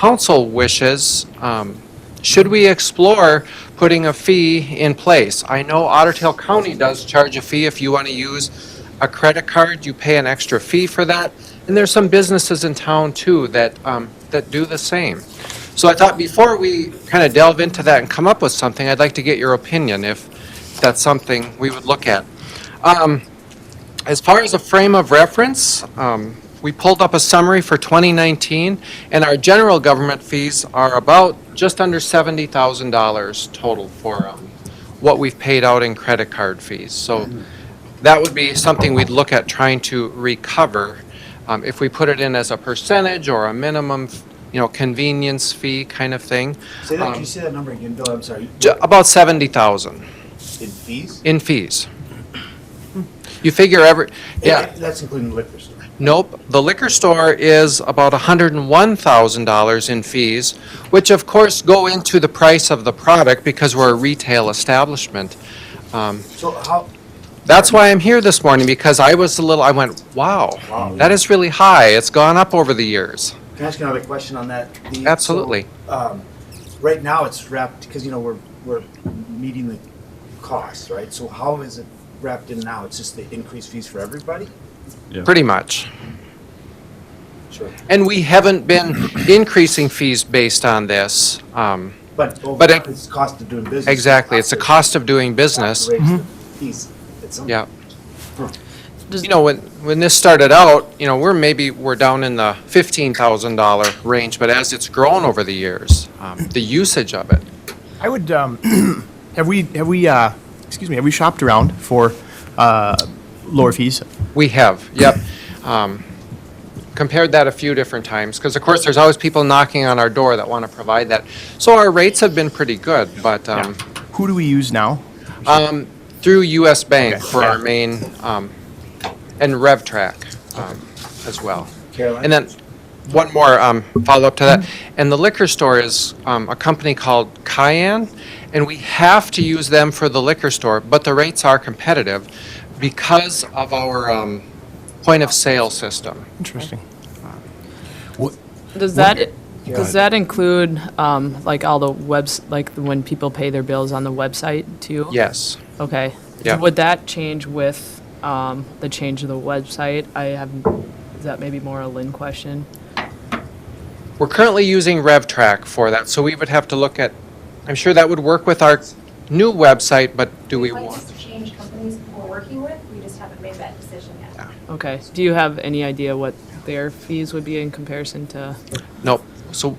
council wishes, should we explore putting a fee in place? I know Otter Tail County does charge a fee if you want to use a credit card. You pay an extra fee for that. And there's some businesses in town too that do the same. So I thought before we kind of delve into that and come up with something, I'd like to get your opinion if that's something we would look at. As far as a frame of reference, we pulled up a summary for 2019, and our general government fees are about just under $70,000 total for what we've paid out in credit card fees. So that would be something we'd look at trying to recover if we put it in as a percentage or a minimum, convenience fee kind of thing. Can you say that number again, Bill? I'm sorry. About 70,000 In fees? in fees. You figure That's including the liquor store. Nope. The liquor store is about $101,000 in fees, which of course go into the price of the product because we're a retail establishment. So how? That's why I'm here this morning, because I went, wow, that is really high. It's gone up over the years. Can I ask you another question on that? Absolutely. Right now it's wrapped, because, we're meeting the costs, right? So how is it wrapped in now? It's just the increased fees for everybody? Yeah. Pretty much. Sure. And we haven't been increasing fees based on this. But it's the cost of doing business. Exactly. It's the cost of doing business. Raise the fees at some Yeah. point. When this started out, we're down in the $15,000 range, but as it's grown over the years, the usage of it. I would, have we shopped around for lower fees? We have, yep. Compared that a few different times, because of course there's always people knocking on our door that want to provide that. So our rates have been pretty good, but Who do we use now? through US Bank Okay. for our main, and RevTrack as well. Caroline? And then one more follow-up to that. And the liquor store is a company called Cayenne, and we have to use them for the liquor store, but the rates are competitive because of our point-of-sale system. Interesting. Does that include, like all the like when people pay their bills on the website too? Yes. Okay. Yeah. Would that change with, the change of the website? Is that maybe more a Lynn question? We're currently using RevTrack for that, so we would have to look at, I'm sure that would work with our new website, but do we We'd like want? to change companies we're working with, we just haven't made that decision yet. Okay. Do you have any idea what their fees would be in comparison to? Nope. So,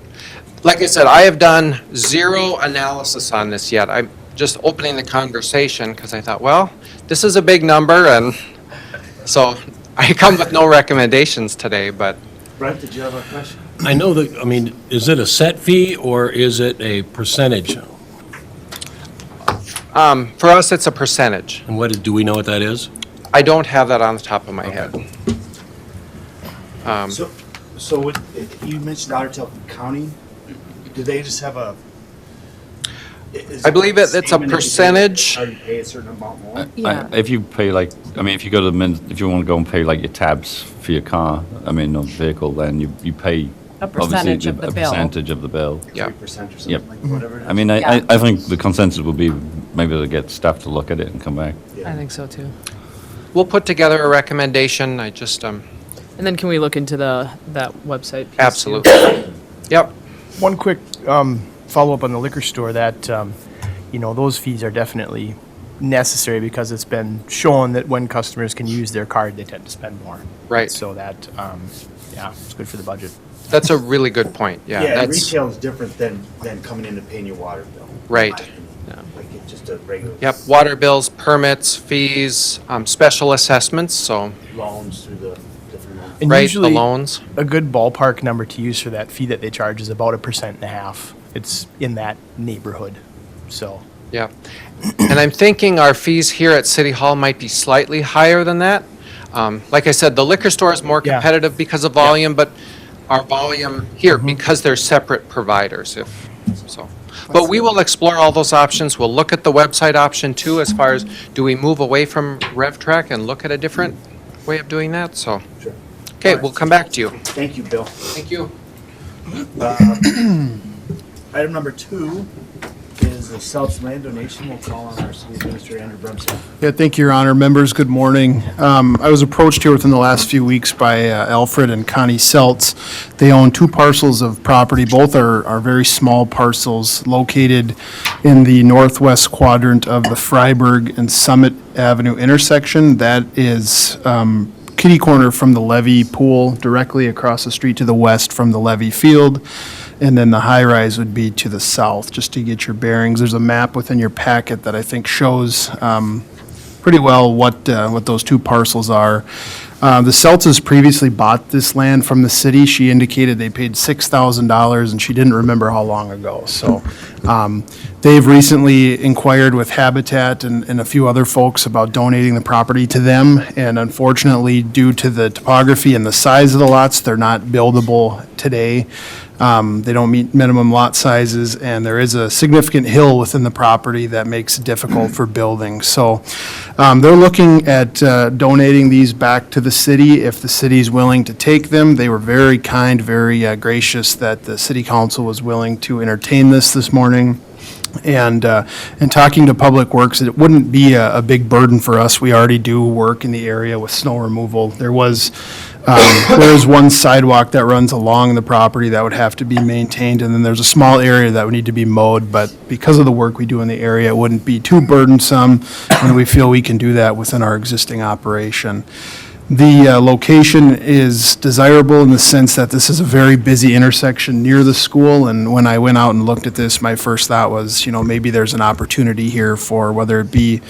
like I said, I have done zero analysis on this yet. I'm just opening the conversation because I thought, well, this is a big number, and so I come with no recommendations today, but Brent, did you have a question? I know that, is it a set fee or is it a percentage? for us, it's a percentage. And do we know what that is? I don't have that on the top of my head. So you mentioned Otter Tail County. Do they just have a? I believe it's a percentage. Or you pay a certain amount more? Yeah. If you pay if you go to if you want to go and pay your tabs for your car, or vehicle, then you pay A percentage of the a bill. percentage of the bill. Yeah. 3% or something, Yep. like whatever it is? I think the consensus would be maybe to get staff to look at it and come back. Yeah. I think so too. We'll put together a recommendation. I just, And then can we look into that website piece too? absolutely. Yep. One quick follow-up on the liquor store, that, those fees are definitely necessary because it's been shown that when customers can use their card, they tend to spend more. Right. So that, it's good for the budget. That's a really good point. Yeah. Yeah, That's retail is different than coming in and paying your water bill. Right. in my opinion. Like it's just a regular. Yep, water bills, permits, fees, special assessments, so, Loans through the different loans. And right, the usually, loans. a good ballpark number to use for that fee that they charge is about 1.5%. It's in that neighborhood, so. Yeah. And I'm thinking our fees here at City Hall might be slightly higher than that. Like I said, the liquor store is more Yeah. competitive because of volume, but our volume here, because they're separate providers, so. But we will explore all those options. We'll look at the website option too, as far as, do we move away from RevTrack and look at a different way of doing that? So, Sure. okay, we'll come back to you. Thank you, Bill. Thank you. Item number 2 is the South's land donation. We'll call on our city administrator, Andrew Brumsted. Yeah, thank you, Your Honor. Members, good morning. I was approached here within the last few weeks by Alfred and Connie Seltz. They own 2 parcels of property. Both are very small parcels located in the northwest quadrant of the Freiburg and Summit Avenue intersection. That is kitty corner from the Levy Pool, directly across the street to the west from the Levy Field. And then the high-rise would be to the south, just to get your bearings. There's a map within your packet that I think shows pretty well what those 2 parcels are. The Seltzes previously bought this land from the city. She indicated they paid $6,000, and she didn't remember how long ago. So they've recently inquired with Habitat and a few other folks about donating the property to them. And unfortunately, due to the topography and the size of the lots, they're not buildable today. They don't meet minimum lot sizes, and there is a significant hill within the property that makes it difficult for building. So they're looking at donating these back to the city if the city's willing to take them. They were very kind, very gracious that the city council was willing to entertain this morning. And in talking to Public Works, it wouldn't be a big burden for us. We already do work in the area with snow removal. There is one sidewalk that runs along the property that would have to be maintained, and then there's a small area that would need to be mowed, but because of the work we do in the area, it wouldn't be too burdensome, and we feel we can do that within our existing operation. The location is desirable in the sense that this is a very busy intersection near the school, and when I went out and looked at this, my first thought was, maybe there's an opportunity here for whether it be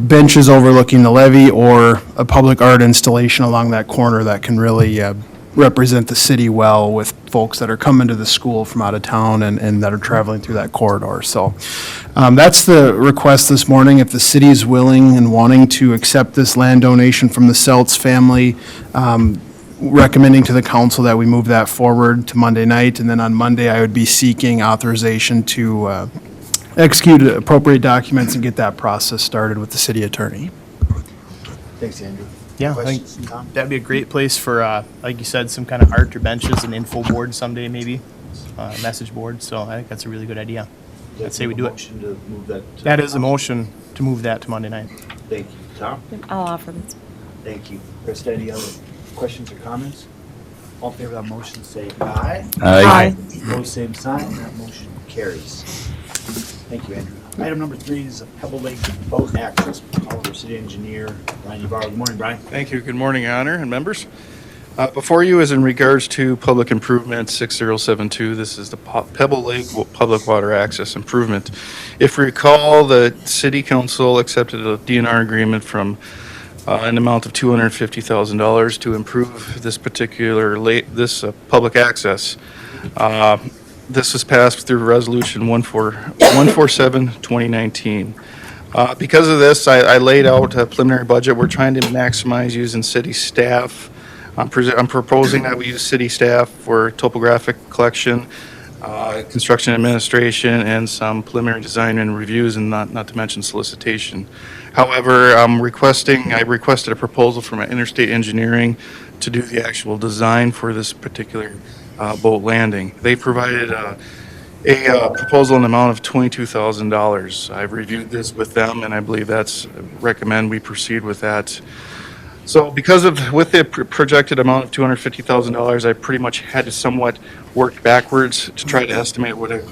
benches overlooking the levee or a public art installation along that corner that can really represent the city well with folks that are coming to the school from out of town and that are traveling through that corridor. So that's the request this morning. If the city is willing and wanting to accept this land donation from the Seltz family, recommending to the council that we move that forward to Monday night. And then on Monday, I would be seeking authorization to execute appropriate documents and get that process started with the city attorney. Thanks, Andrew. Yeah, I think Questions, Tom? that'd be a great place for, like you said, some kind of art or benches and info board someday, maybe, message board. So I think that's a really good idea. I'd say we do it. Motion to move that. to- That is a motion to move that to Monday night. Thank you. Tom? I'll offer this. Thank you. Krista, any other questions or comments? All in favor of that motion, say aye. Aye. Opposed, same sign. That motion carries. Thank you, Andrew. Item number 3 is a Pebble Lake boat access. Call our city engineer, Brian Ybarra. Good morning, Brian. Thank you. Good morning, Your Honor and members. Before you is in regards to public improvement 6072. This is the Pebble Lake Public Water Access Improvement. If you recall, the city council accepted a DNR agreement from an amount of $250,000 to improve this particular public access. This was passed through Resolution 147-2019. Because of this, I laid out a preliminary budget. We're trying to maximize using city staff. I'm proposing that we use city staff for topographic collection, construction administration, and some preliminary design and reviews, and not to mention solicitation. However, I requested a proposal from Interstate Engineering to do the actual design for this particular boat landing. They provided a proposal in the amount of $22,000. I've reviewed this with them, and I believe recommend we proceed with that. So with the projected amount of $250,000, I pretty much had to somewhat work backwards to try to estimate what a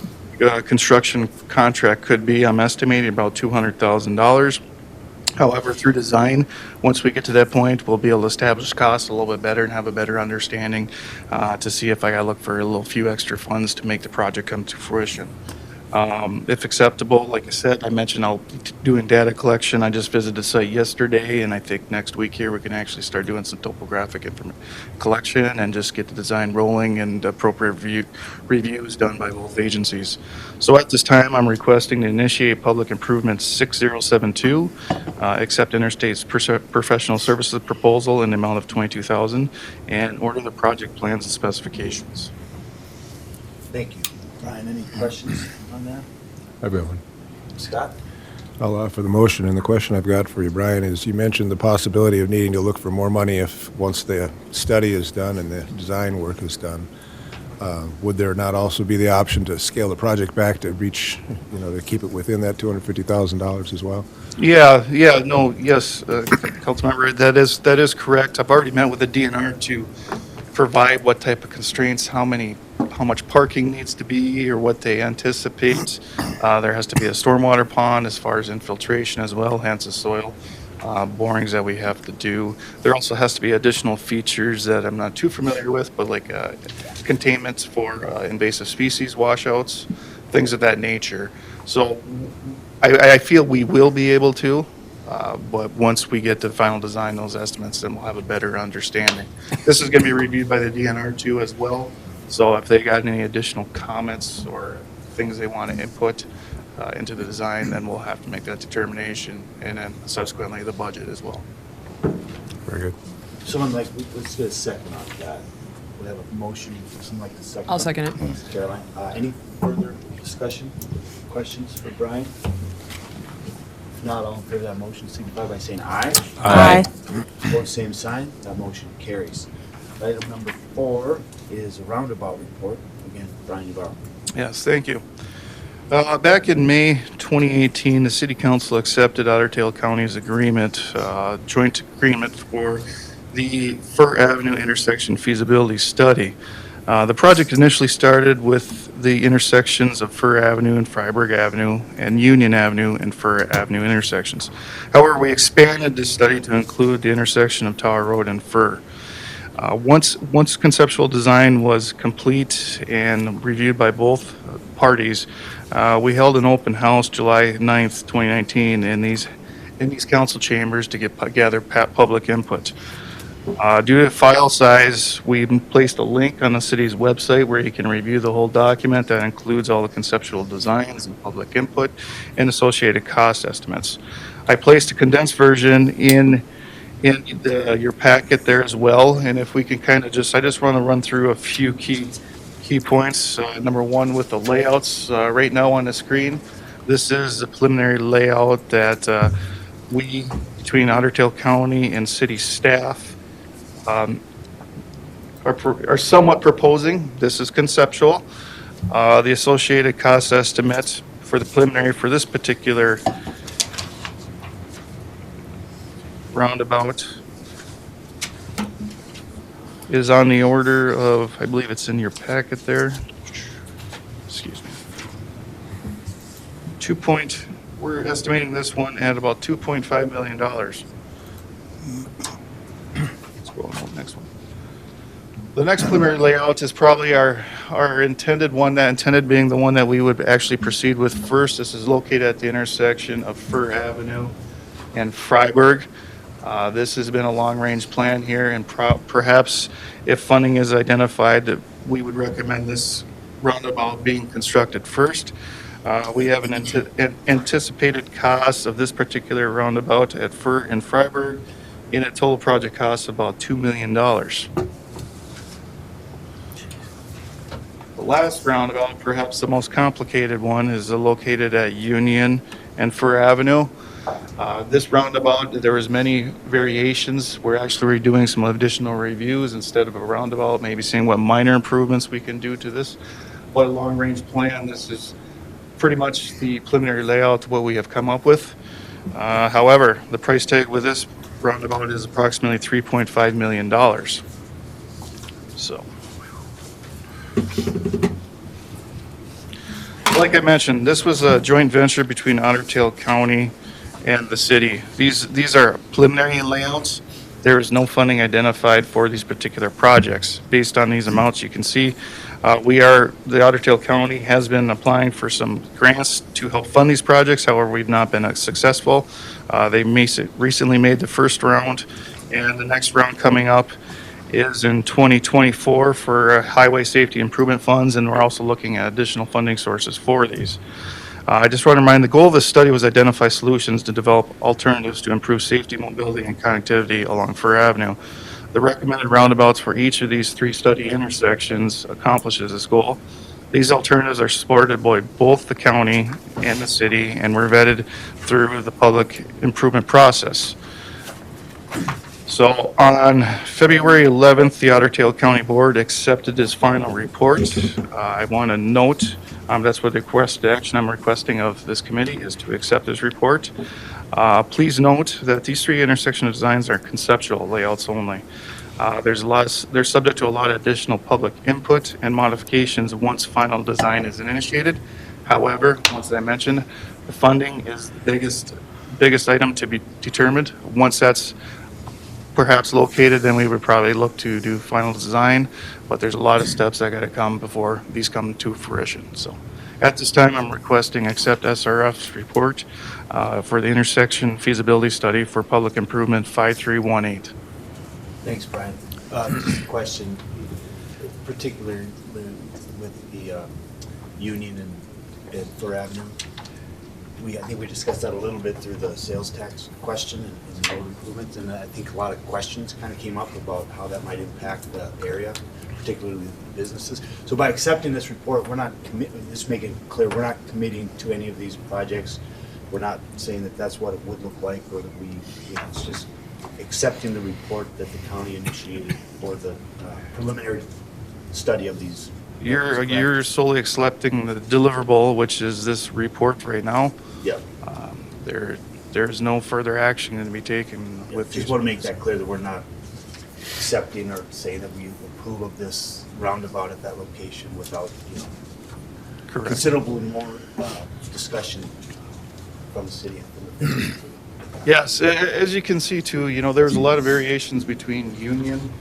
construction contract could be. I'm estimating about $200,000. However, through design, once we get to that point, we'll be able to establish costs a little bit better and have a better understanding to see if I got to look for a few extra funds to make the project come to fruition. If acceptable, like I said, I mentioned I'll be doing data collection. I just visited the site yesterday, and I think next week here we can actually start doing some topographic collection and just get the design rolling and appropriate reviews done by both agencies. So at this time, I'm requesting to initiate public improvement 6072, accept Interstate's professional services proposal in the amount of $22,000, and order the project plans and specifications. Thank you. Brian, any questions on that? I've got one. Scott? I'll offer the motion, and the question I've got for you, Brian, is you mentioned the possibility of needing to look for more money once the study is done and the design work is done. Would there not also be the option to scale the project back to reach, to keep it within that $250,000 as well? Yeah, no, yes, Councilmember, that is correct. I've already met with the DNR to provide what type of constraints, how much parking needs to be, or what they anticipate. There has to be a stormwater pond as far as infiltration as well, hence the soil borings that we have to do. There also has to be additional features that I'm not too familiar with, but like containments for invasive species washouts, things of that nature. So I feel we will be able to, but once we get to the final design, those estimates, then we'll have a better understanding. This is going to be reviewed by the DNR too as well. So if they got any additional comments or things they want to input into the design, then we'll have to make that determination, and then subsequently the budget as well. Very good. Someone like, let's get a second on that. We have a motion, someone like the second. I'll second it. Thanks, Caroline. Any further discussion, questions for Brian? If not, all in favor of that motion, signify by saying aye. Aye. Opposed, same sign. That motion carries. Item number 4 is a roundabout report. Again, Brian Navarro. Yes, thank you. Back in May 2018, the City Council accepted Otter Tail County's agreement, joint agreement for the Fir Avenue intersection feasibility study. The project initially started with the intersections of Fir Avenue and Freiburg Avenue and Union Avenue and Fir Avenue intersections. However, we expanded this study to include the intersection of Tower Road and Fir. Once conceptual design was complete and reviewed by both parties, we held an open house July 9th, 2019 in these council chambers to gather public input. Due to file size, we placed a link on the city's website where you can review the whole document that includes all the conceptual designs and public input and associated cost estimates. I placed a condensed version in your packet there as well, and if we can I just want to run through a few key points. Number one, with the layouts right now on the screen, this is the preliminary layout that we, between Otter Tail County and city staff, are somewhat proposing. This is conceptual. The associated cost estimate for the preliminary for this particular roundabout is on the order of, I believe it's in your packet there. Excuse me. We're estimating this one at about $2.5 million. Let's go on to the next one. The next preliminary layout is probably our intended one, that intended being the one that we would actually proceed with first. This is located at the intersection of Fir Avenue and Freiburg. This has been a long-range plan here, and perhaps if funding is identified, that we would recommend this roundabout being constructed first. We have an anticipated cost of this particular roundabout at Fir and Freiburg in a total project cost of about $2 million. The last roundabout, perhaps the most complicated one, is located at Union and Fir Avenue. This roundabout, there was many variations. We're actually doing some additional reviews instead of a roundabout, maybe seeing what minor improvements we can do to this. What a long-range plan. This is pretty much the preliminary layout of what we have come up with. However, the price tag with this roundabout is approximately $3.5 million. So, like I mentioned, this was a joint venture between Otter Tail County and the city. These are preliminary layouts. There is no funding identified for these particular projects. Based on these amounts, you can see the Otter Tail County has been applying for some grants to help fund these projects. However, we've not been successful. They recently made the first round, and the next round coming up is in 2024 for highway safety improvement funds, and we're also looking at additional funding sources for these. I just want to remind, the goal of this study was identify solutions to develop alternatives to improve safety, mobility, and connectivity along Fir Avenue. The recommended roundabouts for each of these 3 study intersections accomplishes this goal. These alternatives are supported by both the county and the city, and were vetted through the public improvement process. So on February 11th, the Otter Tail County Board accepted his final report. I want to note, that's what the requested action I'm requesting of this committee is to accept his report. Please note that these three intersection designs are conceptual layouts only. They're subject to a lot of additional public input and modifications once final design is initiated. However, once I mentioned, the funding is the biggest item to be determined. Once that's perhaps located, then we would probably look to do final design, but there's a lot of steps that got to come before these come to fruition. So at this time, I'm requesting accept SRF's report for the intersection feasibility study for public improvement 5318. Thanks, Brian. Just a question, particularly with the Union and Fur Avenue. I think we discussed that a little bit through the sales tax question and road improvements, and I think a lot of questions kind of came up about how that might impact the area, particularly the businesses. So by accepting this report, we're not just making it clear, we're not committing to any of these projects. We're not saying that that's what it would look like, or that it's just accepting the report that the county initiated for the preliminary study of these. You're solely accepting the deliverable, which is this report right now. Yep. There's no further action going to be taken with these. Just want to make that clear that we're not accepting or saying that we approve of this roundabout at that location without, Correct. considerably more discussion from the city and from the business. Yes, as you can see too, there's a lot of variations between Union,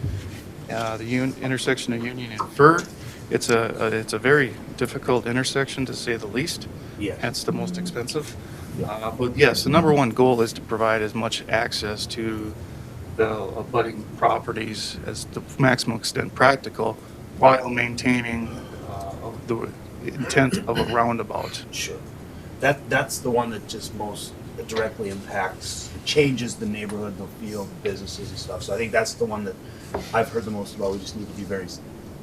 the intersection of Union and Fur. It's a very difficult intersection, to say the least. Yes. Hence the most expensive. But yes, the number one goal is to provide as much access to the abutting properties as the maximum extent practical, while maintaining the intent of a roundabout. Sure. That's the one that just most directly impacts, changes the neighborhood, the feel, businesses and stuff. So I think that's the one that I've heard the most about. We just need to be very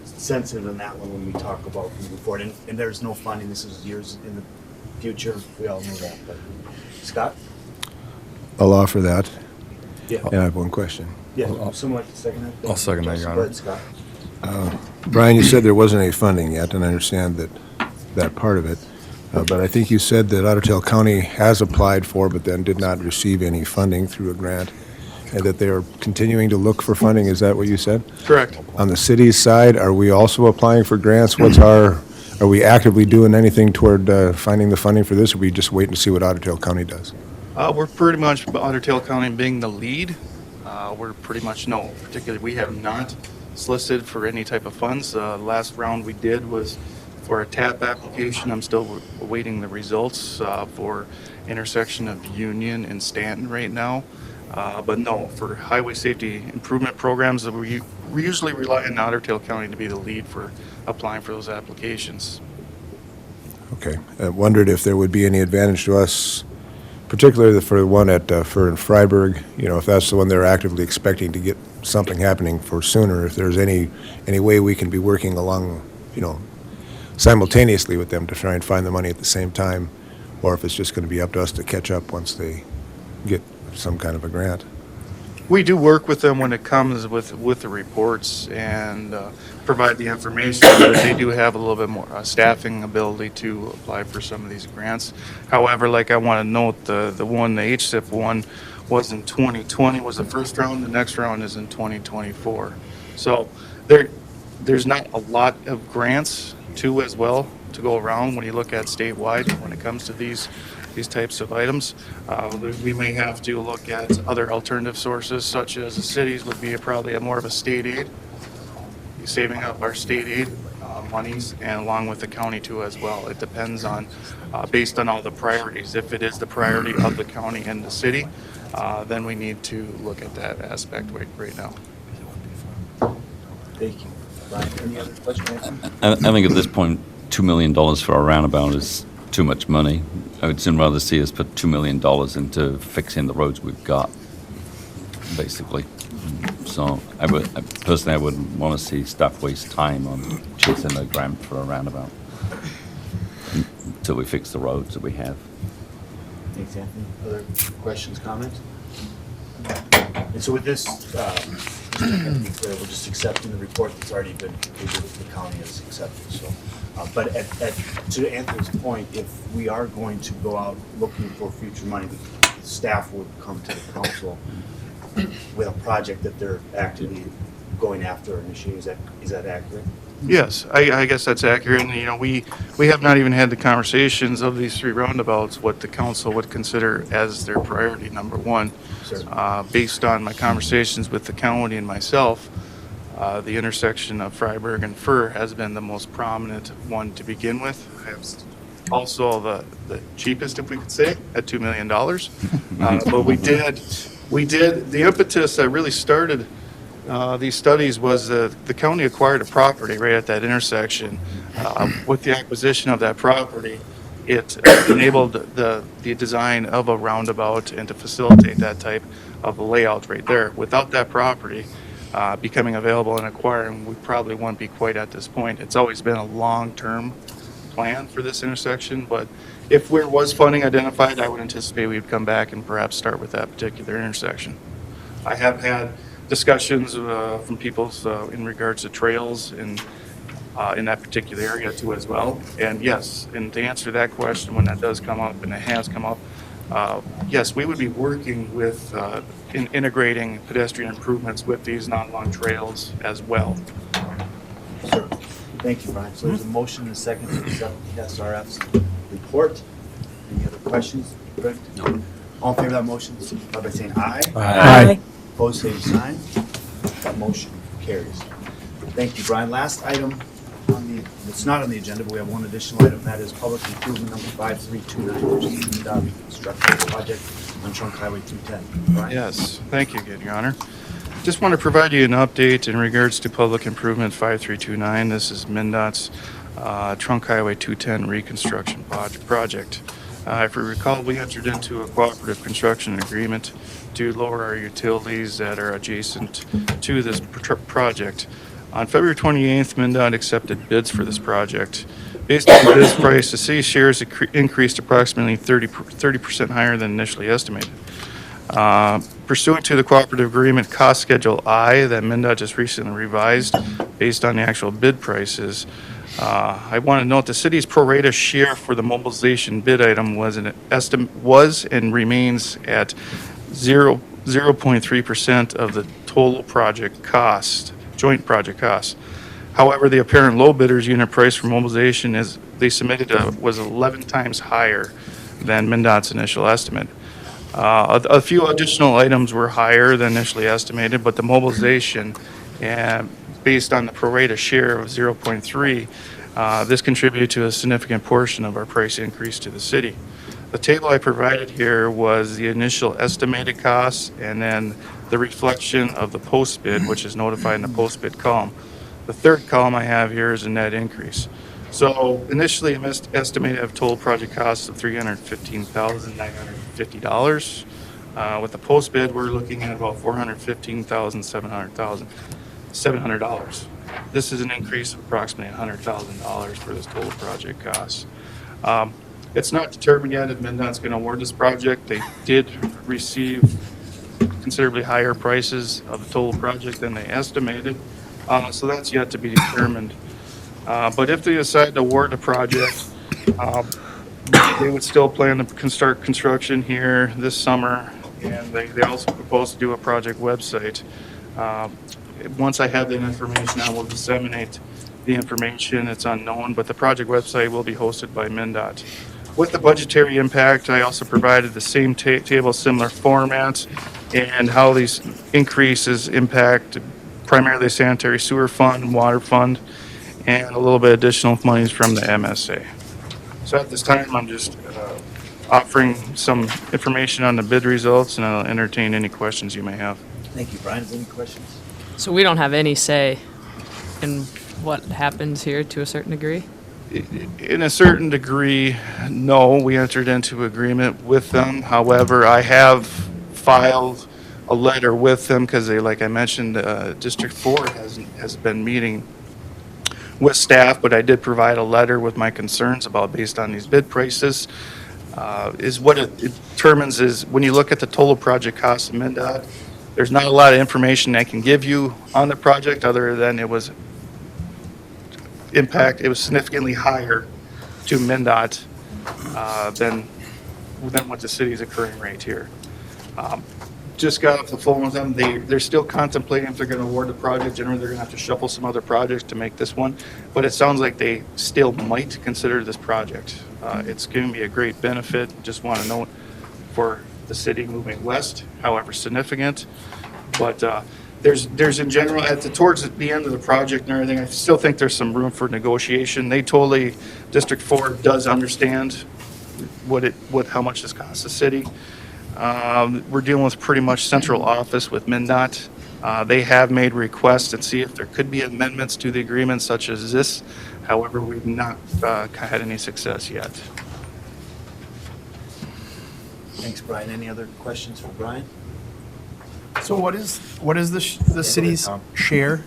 sensitive in that one when we talk about moving forward. And there's no funding. This is years in the future. We all know that. But Scott? I'll offer that, Yeah. and I have one question. Yeah. Someone like to second that? I'll second that, Your Go Honor. ahead, Scott. Brian, you said there wasn't any funding yet, and I understand that part of it. But I think you said that Otter Tail County has applied for, but then did not receive any funding through a grant, and that they are continuing to look for funding. Is that what you said? Correct. On the city's side, are we also applying for grants? Are we actively doing anything toward finding the funding for this, or are we just waiting to see what Otter Tail County does? We're pretty much, Otter Tail County being the lead, we're pretty much, no, particularly, we have not solicited for any type of funds. Last round we did was for a TAP application. I'm still awaiting the results for intersection of Union and Stanton right now. But no, for highway safety improvement programs, we usually rely on Otter Tail County to be the lead for applying for those applications. Okay. I wondered if there would be any advantage to us, particularly for the one at Fur and Freiburg, if that's the one they're actively expecting to get something happening for sooner, if there's any way we can be working along, simultaneously with them to try and find the money at the same time, or if it's just going to be up to us to catch up once they get some kind of a grant. We do work with them when it comes with the reports and provide the information, but they do have a little bit more staffing ability to apply for some of these grants. However, like I want to note, the HSIP one was in 2020, was the first round. The next round is in 2024. So there's not a lot of grants too as well to go around when you look at statewide when it comes to these types of items. We may have to look at other alternative sources, such as the cities would be probably more of a state aid, saving up our state aid monies, and along with the county too as well. It depends on, based on all the priorities. If it is the priority of the county and the city, then we need to look at that aspect right now. Thank you. Brian, any other questions? I think at this point, $2 million for a roundabout is too much money. I would soon rather see us put $2 million into fixing the roads we've got, basically. So I wouldn't want to see staff waste time on chasing a grant for a roundabout until we fix the roads that we have. Thanks, Anthony. Other questions, comments? And so with this, just to be clear, we're just accepting the report that's already been, the county has accepted, so. But to Anthony's point, if we are going to go out looking for future money, the staff would come to the council with a project that they're actively going after initiating. Is that accurate? Yes, I guess that's accurate. And, you know, we have not even had the conversations of these 3 roundabouts, what the council would consider as their priority number 1. Sure. Based on my conversations with the county and myself, the intersection of Freiburg and Fur has been the most prominent one to begin with. It's also the cheapest, if we could say, at $2 million. But we did, the impetus that really started these studies was the county acquired a property right at that intersection. With the acquisition of that property, it enabled the design of a roundabout and to facilitate that type of layout right there. Without that property becoming available and acquiring, we probably wouldn't be quite at this point. It's always been a long-term plan for this intersection, but if there was funding identified, I would anticipate we'd come back and perhaps start with that particular intersection. I have had discussions from people in regards to trails in that particular area too as well. And yes, and to answer that question, when that does come up, and it has come up, yes, we would be working with in integrating pedestrian improvements with these non-lung trails as well. Sure. Thank you, Brian. So there's a motion and a second to accept the SRF's report. Any other questions? Greg? No. All in favor of that motion, signify by saying aye. Aye. Opposed, same sign. That motion carries. Thank you, Brian. Last item on the, it's not on the agenda, but we have one additional item. That is public improvement number 5329, which is the reconstruction project on Trunk Highway 210. Brian? Yes, thank you, good, Your Honor. Just want to provide you an update in regards to public improvement 5329. This is MnDOT's Trunk Highway 210 reconstruction project. If you recall, we entered into a cooperative construction agreement to lower our utilities that are adjacent to this project. On February 28th, MnDOT accepted bids for this project. Based on the bid price, the city shares increased approximately 30% higher than initially estimated. Pursuant to the cooperative agreement cost schedule I that MnDOT just recently revised based on the actual bid prices, I want to note the city's pro rata share for the mobilization bid item was and remains at 0.3% of the total project cost, joint project cost. However, the apparent low bidder's unit price for mobilization is they submitted was 11 times higher than MnDOT's initial estimate. A few additional items were higher than initially estimated, but the mobilization, based on the pro rata share of 0.3, this contributed to a significant portion of our price increase to the city. The table I provided here was the initial estimated costs and then the reflection of the post bid, which is notified in the post bid column. The third column I have here is a net increase. So initially, I'm estimated of total project costs of $315,950. With the post bid, we're looking at about $415,700. This is an increase of approximately $100,000 for this total project cost. It's not determined yet if MnDOT's going to award this project. They did receive considerably higher prices of the total project than they estimated, so that's yet to be determined. But if they decide to award the project, they would still plan to start construction here this summer, and they also propose to do a project website. Once I have that information, I will disseminate the information. It's unknown, but the project website will be hosted by MnDOT. With the budgetary impact, I also provided the same table, similar format, and how these increases impact primarily the sanitary sewer fund, water fund, and a little bit additional monies from the MSA. So at this time, I'm just offering some information on the bid results, and I'll entertain any questions you may have. Thank you, Brian. Any questions? So we don't have any say in what happens here to a certain degree? In a certain degree, no. We entered into agreement with them. However, I have filed a letter with them because they, like I mentioned, District 4 has been meeting with staff, but I did provide a letter with my concerns about based on these bid prices. Is what it determines is when you look at the total project cost of MnDOT, there's not a lot of information I can give you on the project other than it was significantly higher to MnDOT than what the city's occurring rate here. Just got off the phone with them. They're still contemplating if they're going to award the project. Generally, they're going to have to shuffle some other projects to make this one. But it sounds like they still might consider this project. It's going to be a great benefit. Just want to note for the city moving west, however significant. But there's in general, towards the end of the project and everything, I still think there's some room for negotiation. District 4 does understand how much this costs the city. We're dealing with pretty much central office with MnDOT. They have made requests and see if there could be amendments to the agreement such as this. However, we've not had any success yet. Thanks, Brian. Any other questions for Brian? So what is the city's share?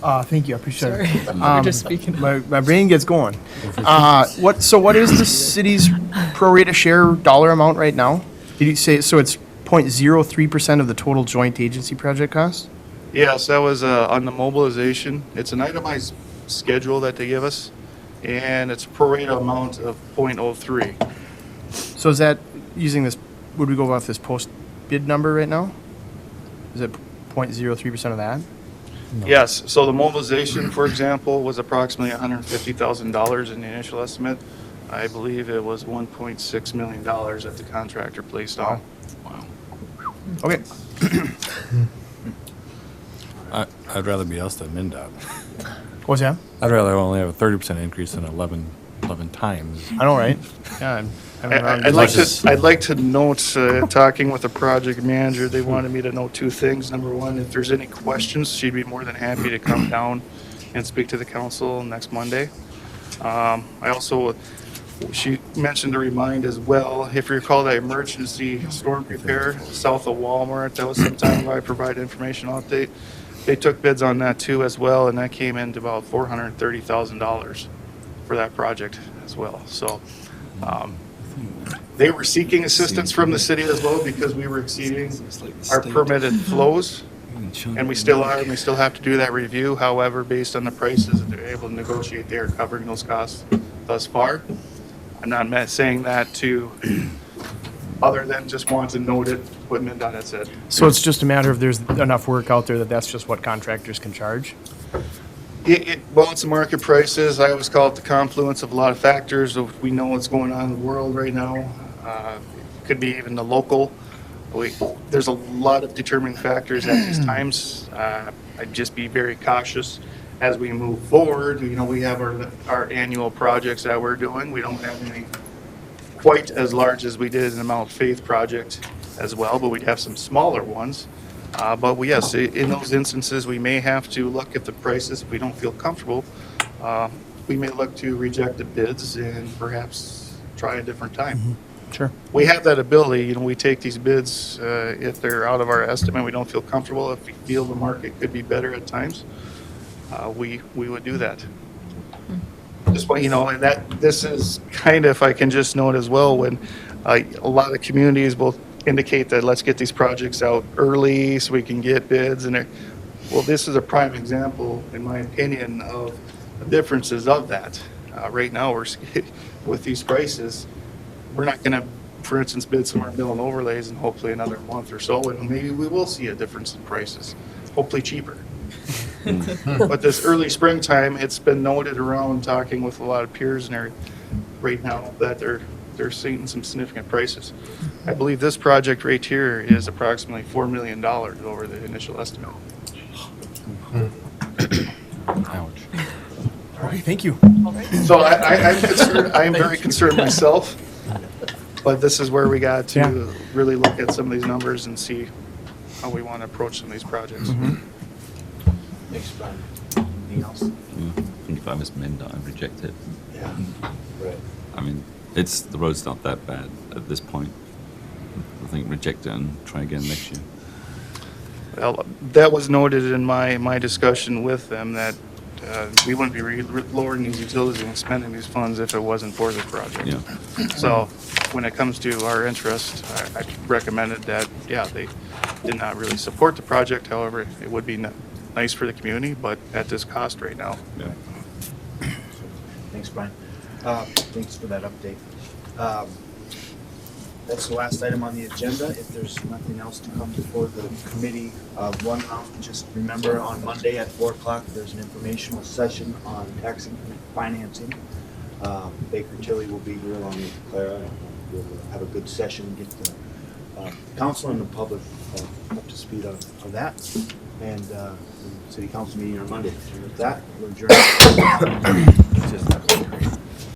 Thank you, I appreciate it. We're just speaking. My brain gets going. What is the city's pro rata share dollar amount right now? Did you say, so it's 0.03% of the total joint agency project cost? Yes, that was on the mobilization. It's an itemized schedule that they give us, and it's a pro rata amount of 0.03. So is that using this, would we go off this post bid number right now? Is it 0.03% of that? Yes, so the mobilization, for example, was approximately $150,000 in the initial estimate. I believe it was $1.6 million that the contractor placed on. Wow. Okay. I'd rather be us than MnDOT. What's that? I'd rather only have a 30% increase than 11 times. I know, right? Yeah. I'd like to note, talking with the project manager, they wanted me to note two things. Number one, if there's any questions, she'd be more than happy to come down and speak to the council next Monday. She mentioned to remind as well, if you recall that emergency storm repair south of Walmart, that was some time ago I provided information update. They took bids on that too as well, and that came in to about $430,000 for that project as well. So they were seeking assistance from the city as well because we were exceeding our permitted flows, and we still are, and we still have to do that review. However, based on the prices that they're able to negotiate, they are covering those costs thus far. I'm not saying that to, other than just want to note it, what MnDOT had said. So it's just a matter of there's enough work out there that's just what contractors can charge? Well, it's the market prices. I always call it the confluence of a lot of factors. We know what's going on in the world right now. Could be even the local. There's a lot of determining factors at these times. I'd just be very cautious as we move forward. We have our annual projects that we're doing. We don't have any quite as large as we did in the Mount Faith project as well, but we'd have some smaller ones. Yes, in those instances, we may have to look at the prices. If we don't feel comfortable, we may look to reject the bids and perhaps try a different time. Sure. We have that ability. We take these bids if they're out of our estimate, we don't feel comfortable. If we feel the market could be better at times, we would do that. Just and this is kind of, if I can just note as well, when a lot of communities will indicate that let's get these projects out early so we can get bids, and this is a prime example, in my opinion, of the differences of that. Right now, we're with these prices, we're not going to, for instance, bid some of our mill and overlays in hopefully another month or so, and maybe we will see a difference in prices, hopefully cheaper. But this early springtime, it's been noted around talking with a lot of peers and right now that they're seeing some significant prices. I believe this project right here is approximately $4 million over the initial estimate. Ouch. All right, thank you. So I'm concerned, I am very concerned myself, but this is where we got to really look at some of these numbers and see how we want to approach some of these projects. Thanks, Brian. Anything else? I think if I was MnDOT, I'd reject it. Yeah, right. I mean, the road's not that bad at this point. I think reject it and try again next year. Well, that was noted in my discussion with them that we wouldn't be lowering these utilities and spending these funds if it wasn't for this project. Yeah. So when it comes to our interest, I recommended that, they did not really support the project. However, it would be nice for the community, but at this cost right now. Thanks, Brian. Thanks for that update. That's the last item on the agenda. If there's nothing else to come before the committee, just remember on Monday at 4 o'clock, there's an informational session on tax increment financing. Baker Tilly will be here along with Clara, and we'll have a good session, get the council and the public up to speed on that. And city council meeting on Monday. And with that, we're adjourned.